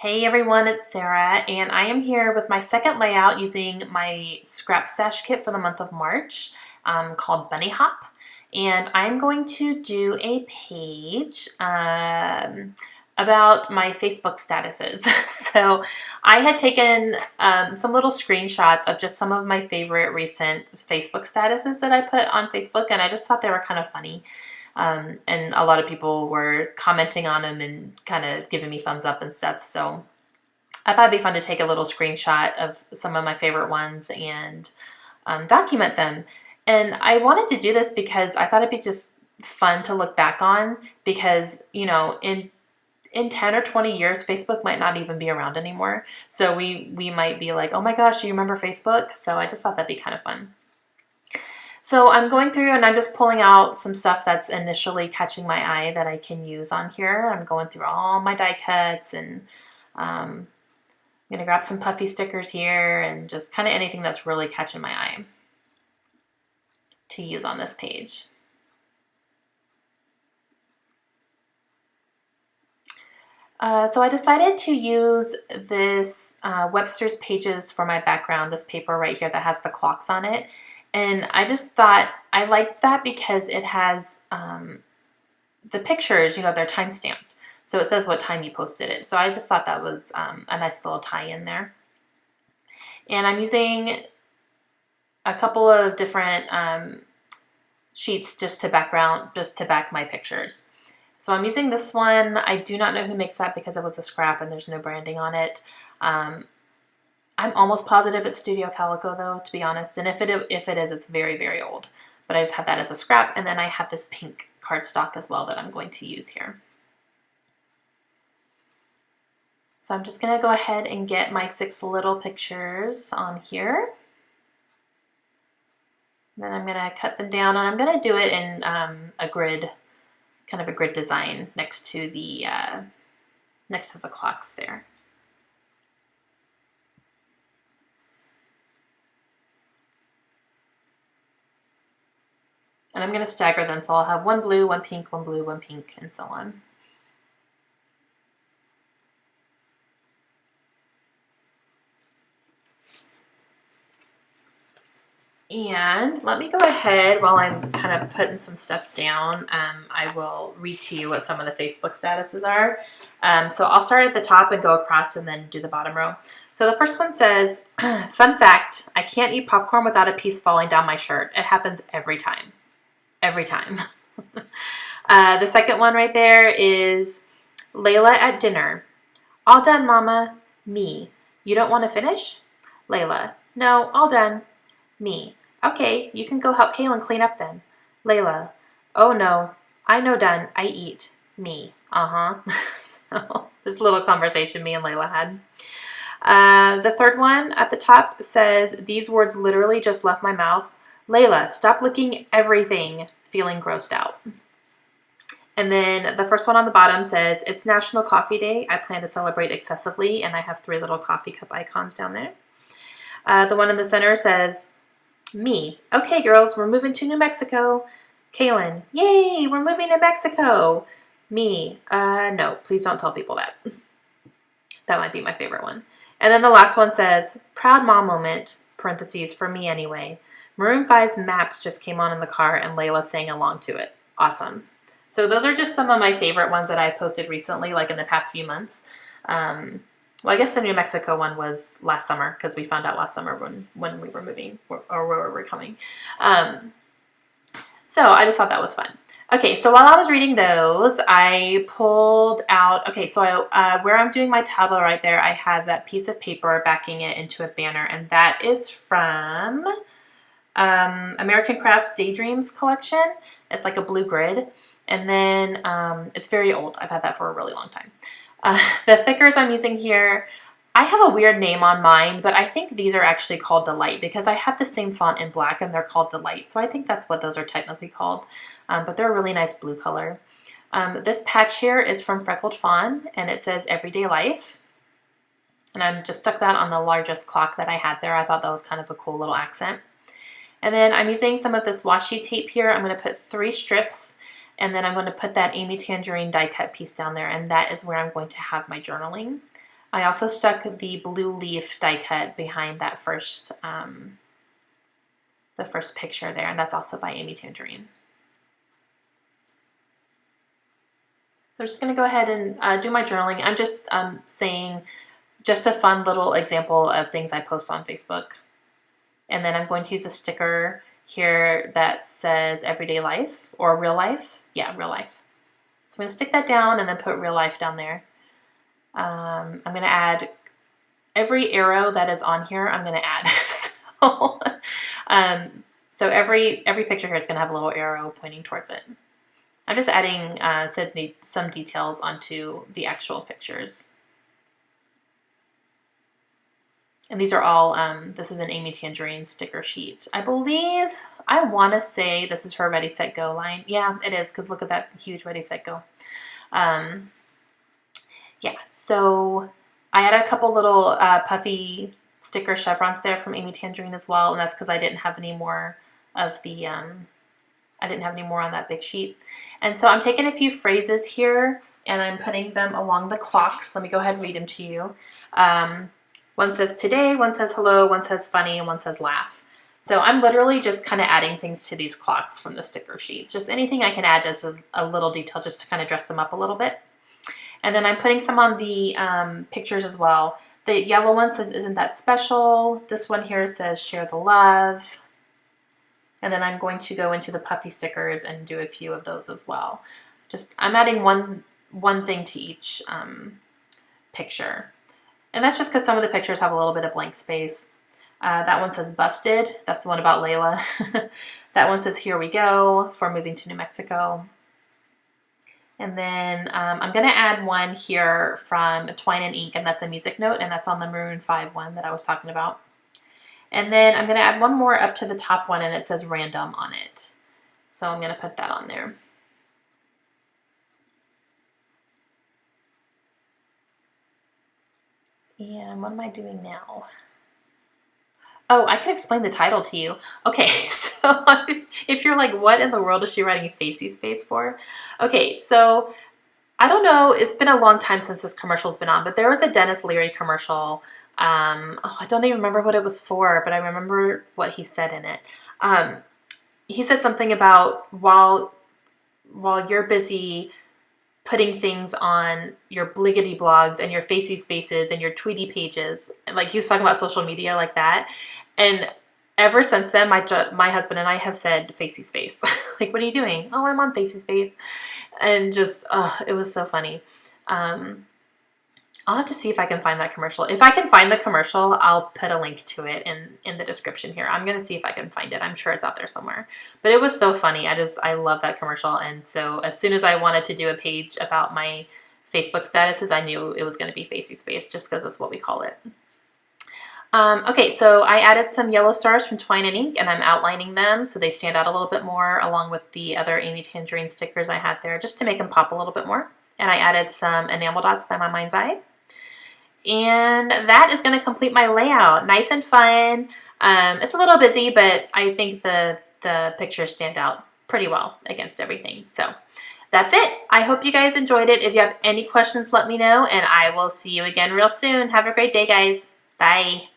Hey everyone, it's Sarah, and I am here with my second layout using my scrap stash kit for the month of March called Bunny Hop. And I'm going to do a page about my Facebook statuses. So I had taken some little screenshots of just some of my favorite recent Facebook statuses that I put on Facebook, and I just thought they were kind of funny. And a lot of people were commenting on them and kind of giving me thumbs up and stuff. So I thought it'd be fun to take a little screenshot of some of my favorite ones and document them. And I wanted to do this because I thought it'd be just fun to look back on because, you know, in 10 or 20 years, Facebook might not even be around anymore. So we might be like, oh my gosh, do you remember Facebook? So I just thought that'd be kind of fun. So I'm going through and I'm just pulling out some stuff that's initially catching my eye that I can use on here. I'm going through all my die cuts and I'm going to grab some puffy stickers here and just kind of anything that's really catching my eye to use on this page. So I decided to use this Webster's Pages for my background, this paper right here that has the clocks on it. And I just thought I liked that because it has the pictures, you know, they're time stamped. So it says what time you posted it. So I just thought that was a nice little tie-in there. And I'm using a couple of different sheets just to back my pictures. So I'm using this one. I do not know who makes that because it was a scrap and there's no branding on it. I'm almost positive it's Studio Calico though, to be honest. And if it is, it's very, very old. But I just had that as a scrap. And then I have this pink cardstock as well that I'm going to use here. So I'm just going to go ahead and get my 6 little pictures on here. Then I'm going to cut them down and I'm going to do it in a grid, kind of a grid design next to the clocks there. And I'm going to stagger them, so I'll have one blue, one pink, one blue, one pink, and so on. And let me go ahead while I'm kind of putting some stuff down. I will read to you what some of the Facebook statuses are. So I'll start at the top and go across and then do the bottom row. So the first one says, fun fact, I can't eat popcorn without a piece falling down my shirt. It happens every time. Every time. The second one right there is Layla at dinner. All done, Mama. Me. You don't want to finish? Layla. No, all done. Me. Okay, you can go help Kaylin clean up then. Layla. Oh no. I no done. I eat. Me. Uh-huh. So this little conversation me and Layla had. The third one at the top says, these words literally just left my mouth. Layla, stop licking everything, feeling grossed out. And then the first one on the bottom says, it's National Coffee Day. I plan to celebrate excessively, and I have 3 little coffee cup icons down there. The one in the center says, me. Okay, girls, we're moving to New Mexico. Kaylin, yay, we're moving to Mexico. Me, no, please don't tell people that. That might be my favorite one. And then the last one says, proud mom moment, parentheses, for me anyway. Maroon 5's Maps just came on in the car and Layla sang along to it. Awesome. So those are just some of my favorite ones that I posted recently, like in the past few months. Well, I guess the New Mexico one was last summer because we found out last summer when we were moving or where we were coming. So I just thought that was fun. Okay, so while I was reading those, I pulled out, okay, so where I'm doing my title right there, I have that piece of paper backing it into a banner, and that is from American Crafts Daydreams collection. It's like a blue grid, and then it's very old. I've had that for a really long time. The thickers I'm using here, I have a weird name on mine, but I think these are actually called Delight because I have the same font in black and they're called Delight. So I think that's what those are technically called, but they're a really nice blue color. This patch here is from Freckled Fawn and it says Everyday Life. And I'm just stuck that on the largest clock that I had there. I thought that was kind of a cool little accent. And then I'm using some of this washi tape here. I'm going to put 3 strips and then I'm going to put that Amy Tangerine die cut piece down there, and that is where I'm going to have my journaling. I also stuck the blue leaf die cut behind that the first picture there, and that's also by Amy Tangerine. So I'm just going to go ahead and do my journaling. I'm just saying just a fun little example of things I post on Facebook. And then I'm going to use a sticker here that says everyday life or real life. Yeah, real life. So I'm going to stick that down and then put real life down there. I'm going to add every arrow that is on here. I'm going to add. So every picture here is going to have a little arrow pointing towards it. I'm just adding some details onto the actual pictures. And these are all, this is an Amy Tangerine sticker sheet. I believe, I want to say this is her Ready, Set, Go line. Yeah, it is, because look at that huge Ready, Set, Go. Yeah, so I added a couple little puffy sticker chevrons there from Amy Tangerine as well, and that's because I didn't have any more of the, I didn't have any more on that big sheet. And so I'm taking a few phrases here, and I'm putting them along the clocks. Let me go ahead and read them to you. One says today, one says hello, one says funny, and one says laugh. So I'm literally just kind of adding things to these clocks from the sticker sheets. Just anything I can add just as a little detail just to kind of dress them up a little bit. And then I'm putting some on the pictures as well. The yellow one says, isn't that special? This one here says, share the love. And then I'm going to go into the puffy stickers and do a few of those as well. I'm adding one thing to each picture. And that's just because some of the pictures have a little bit of blank space. That one says busted. That's the one about Layla. That one says here we go for moving to New Mexico. And then I'm going to add one here from Twine and Ink, and that's a music note, and that's on the Maroon 5 one that I was talking about. And then I'm going to add one more up to the top one, and it says random on it. So I'm going to put that on there. And what am I doing now? Oh, I can explain the title to you. Okay, so if you're like, what in the world is she writing Facey-Space for? Okay, so I don't know. It's been a long time since this commercial's been on, but there was a Dennis Leary commercial. I don't even remember what it was for, but I remember what he said in it. He said something about while you're busy putting things on your bliggity blogs and your Facey-Spaces and your Tweety pages. Like he was talking about social media like that. And ever since then, my husband and I have said Facey-Space. Like, what are you doing? Oh, I'm on Facey-Space. And just, it was so funny. I'll have to see if I can find that commercial. If I can find the commercial, I'll put a link to it in the description here. I'm going to see if I can find it. I'm sure it's out there somewhere. But it was so funny. I love that commercial. And so as soon as I wanted to do a page about my Facebook statuses, I knew it was going to be Facey-Space just because that's what we call it. Okay, so I added some yellow stars from Twine and Ink, and I'm outlining them so they stand out a little bit more along with the other Amy Tangerine stickers I had there just to make them pop a little bit more. And I added some enamel dots by My Mind's Eye. And that is going to complete my layout. Nice and fun. It's a little busy, but I think the pictures stand out pretty well against everything. So that's it. I hope you guys enjoyed it. If you have any questions, let me know, and I will see you again real soon. Have a great day, guys. Bye.